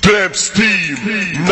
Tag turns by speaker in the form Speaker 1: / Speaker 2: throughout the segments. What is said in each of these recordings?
Speaker 1: Clips team #1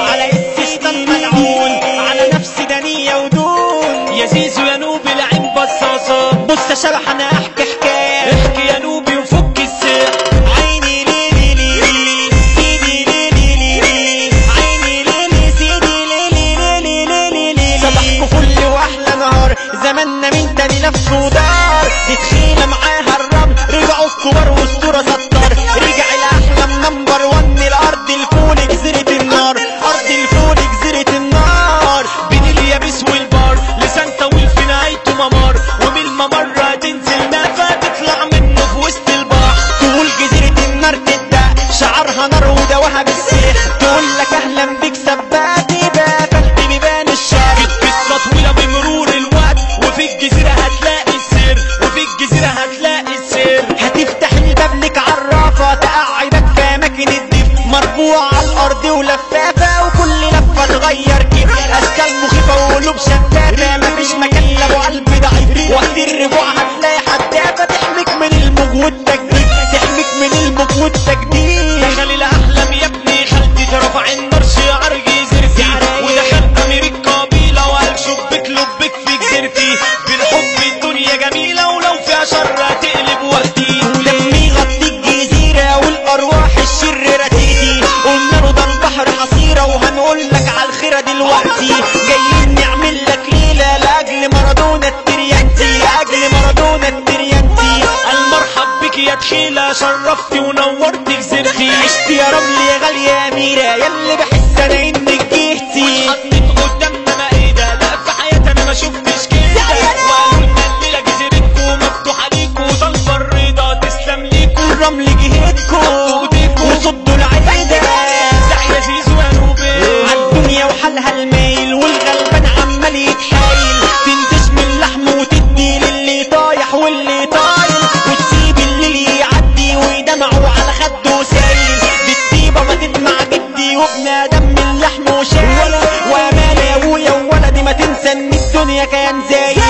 Speaker 2: على استشطان ملعون على نفس دنيا ودون يا زيزو يا نوبي لعين بصاصة بص يا شبح انا احكي حكاية احكي يا نوبي وفك السير عيني ليلي ليلي سيدي ليلي ليلي عيني ليلي سيدي ليلي ليلي ليلي صباحكوا فل واحلى نهار زماننا من تاني نفسه دار دي تخيلة معاها الرمل رجعوا الكبار والصورة سطر رجع الاحلام #1 الارض الفول جزيرة النار ارض الفول جزيرة النار بين اليابس والبار لسان طويل في نهايته ممر ومن الممر هتنزل نافة تطلع منه في وسط البحر تقول جزيرة النار تبدأ شعرها نار ودواها بالسيح تقول لك اهلا بك سباتي بقفلت بيبان الشر قصة طويلة بمرور الوقت وفي الجزيرة هتلاقي السر وفي الجزيرة هتلاقي السر هتفتح الباب لك عرافة تقعدك في اماكن الدفء مرفوع على الارض ولفافة وكل لفة تغير كيف اشكال مخيفة وقلوب شفافة مفيش مكان لابو قلب ضعيف وقت الرجوع هتلاقي حدافة تحميك من الموج والتجديد تحميك من الموج والتجديد دخل الاحلام يا ابني خالتي رفع النار شعار جزيرتي ودخل امير القبيلة وقال شبك لبك في جزيرتي بالحب الدنيا جميلة ولو فيها شر هتقلب وقتي ولما يغطي الجزيرة والارواح الشريرة تيجي قلنا له ده البحر حصيرة وهنقول لك على الخيرة دلوقتي جايين نعمل لك ليلة لاجل مارادونا التريانتي لاجل مارادونا التريانتي المرحب بك يا تخيلة شرفتي ونورت جزيرتي عشت يا رمل يا غالية يا أميرة ياللي بحس انا انك جهتي واتحطيت قدامنا مائدة لا في حياتي انا ما شفتش كده وقالولنا الليلة جزيرتكم مفتوحة ليكوا طالبة الرضا تسلم ليكوا الرمل جهتكوا وصدوا العيدة يا زيزو يا نوبي عالدنيا وحالها المايل والغلبان عمال يتحايل تنتش من اللحم وتدي للي طايح واللي طايل وتسيب اللي يعدي ويدمعوا على خده سايل بالطيبة ما تدمع جدي وابن ادم من لحمه شايل وامال يا ابويا وولدي ما تنسى ان الدنيا كيان زايل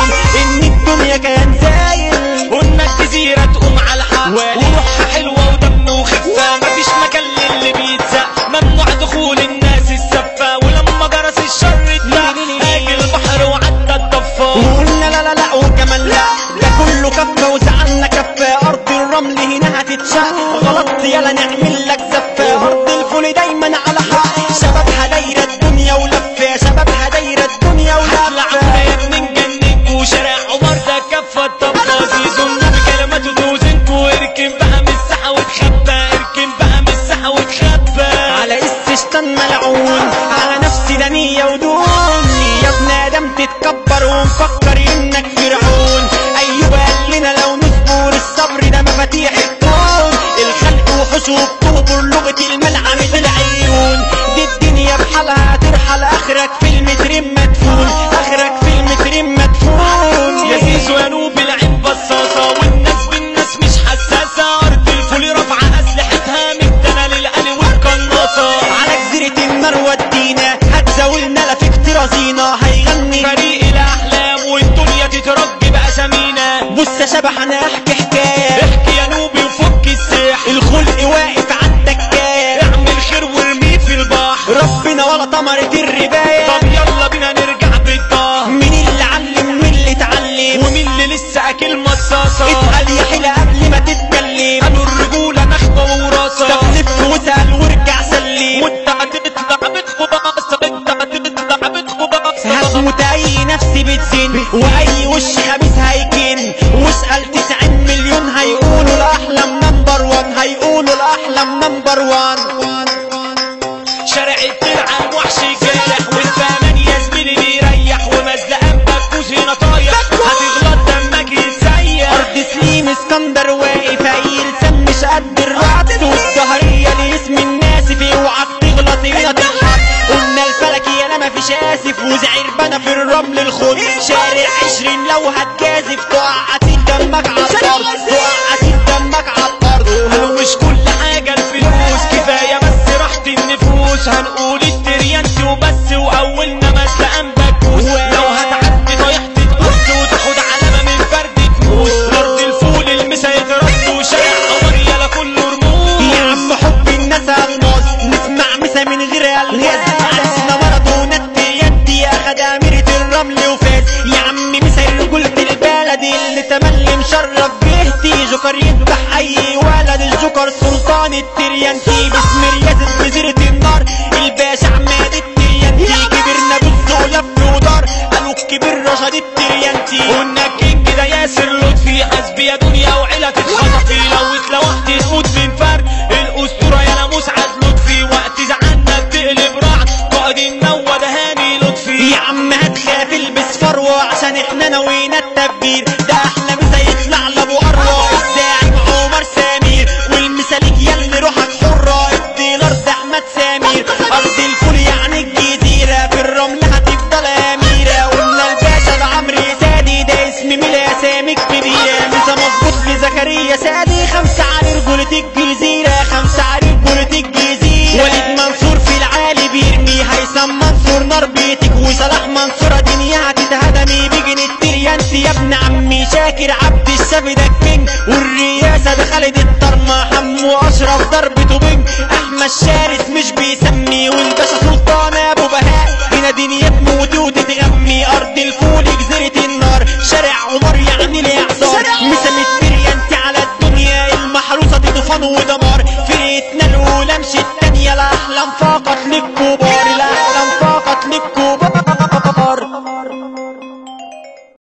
Speaker 2: ان الدنيا كيان زايل قلنا الجزيرة تقوم على الحق وروحها حلوة ودمه خفة مفيش مكان للي بيتزق ممنوع دخول الناس السفة ولما جرس الشر اتلق هاجي البحر وعدى الضفة وقلنا لا لا لا وكمان لا ده كله كفة وزعلنا كفة ارض الرمل هنا هتتشق غلط يلا نعمل لك زفة ارض الفول دايما على حق شبابها دايرة الدنيا ولفة شبابها دايرة الدنيا ولفة احلى يا ابن نجنك وشارع عمر ده كفة الطبقة زيزو بكلماته دوزنكوا اركن بقى من الساحة وتخبى اركن بقى من الساحة وتخبى على استشطان ملعون على نفس دنيا ودون يا ابن ادم تتكبر ومفكر انك فرعون ايوب قال لنا لو نصبر الصبر ده مفاتيح الكون الخلق وحوش وبتهبر لغة الملعب العيون دي الدنيا بحالها ترحل اخرك في المترين مدفون اخرك في المترين مدفون يا زيزو يا نوبي لعين بصاصة والناس بالناس مش حساسة ارض الفول رافعة اسلحتها من التنا للقلي والقناصة على جزيرة النار ودينا هتزاولنا لا في اكترازينا هيغني فريق الاحلام والدنيا تترج باسامينا بص يا شبح انا احكي حكاية احكي يا نوبي وفك السيح الخلق واقف عالدكاية اعمل خير وارميه في البحر ربنا ولا طمرة الرباية طب يلا بينا نرجع بالطه مين اللي علم مين اللي اتعلم ومين اللي لسه اكل مصاصة اتقل يا حيلة قبل ما تتكلم قالوا الرجولة نخبة ووراثة طب لف واسأل وارجع سلم وانت هتطلع بتخباصة انت هتطلع بتخباصة هتموت اي نفس بتزن واي وش خبيث هيكن واسأل 90 مليون هيقولوا الاحلام #1 هيقولوا الاحلام #1 شارع الترعة وحش جارح والفامان يا زميلي بيريح ومزلقة بكوز هنا طايح هتغلط دمك يتسيح ارض سليم اسكندر واقف قايل سم مش قد الرعد والظهرية لاسم الناس في اوعك تغلط هنا تضحك قلنا الفلكي انا مفيش اسف وزعربانة في الرمل الخد شارع 20 لو هتجازف تقع عتيد دمك على الارض تقع عتيد دمك على الارض مش كل حاجة الفلوس كفاية بس راحة النفوس هنقول التريانتي وبس واولنا مزلقة بكوس لو هتعدي طايح تتقص وتاخد علامة من فرد تفوس ارض الفول المسا يترد وشارع قمر يلا كله رموز يا عم حب الناس التريانتي باسم رياسة وزيرة النار الباشا عماد التريانتي كبرنا بالزولة ودار قالوا الكبير رشاد التريانتي قلنا الكينج ده ياسر لطفي حسبي يا دنيا وعيلة تتخطفي لو اتلوحت تموت من فرق الأسطورة يا ناموس عاد لطفي وقت زعلنا بتقلب رعد قائد النوى ده هاني لطفي يا عم هتخاف البس فروة عشان احنا ناوينا التفجير ده احلى مسا يطلع لابو قروة الزاعم عمر سمير والمثاليك ياللي روحك حرة الديلر ده احمد سمير ارض الفول يعني الجزيرة في الرمل هتفضل اميرة قلنا الباشا ده عمرو سادي ده اسم ميلا سامي كبيرة مسا مظبوط لزكريا سادي 5 على رجولة الجزيرة 5 على رجولة الجزيرة وليد منصور في العالي بيرمي هيثم منصور نار بيتك وصلاح منصور دنيا هتتهدمي بيجن التريانتي يا ابن عمي شاكر عبد الشافي ده الكينج والرياسة ده خالد الطرمة حمو اشرف ضربته بنج احمد شارس مش بيسمي والباشا سلطان ابو بهاء هنا دنيا تموت وتتغمي ارض الفول جزيرة النار شارع عمر يعني الاعصار مسام التريانتي على الدنيا المحروسة دي طوفان ودمار